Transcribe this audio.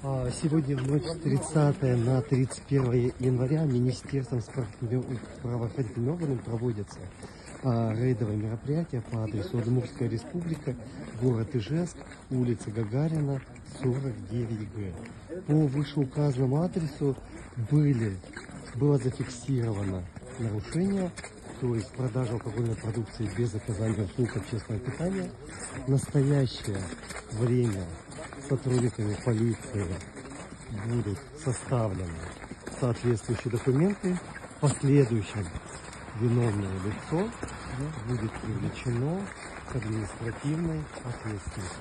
Сегодня в ночь с 30 на 31 января Министерством правоохранительных органов проводятся рейдовые мероприятия по адресу Удмуртская республика, город Ижевск, улица Гагарина, 49Г. По вышеуказанному адресу было зафиксировано нарушение, то есть продажа алкогольной продукции без оказания услуг общественного питания. В настоящее время сотрудниками полиции будут составлены соответствующие документы. В последующем виновное лицо будет привлечено к административной ответственности.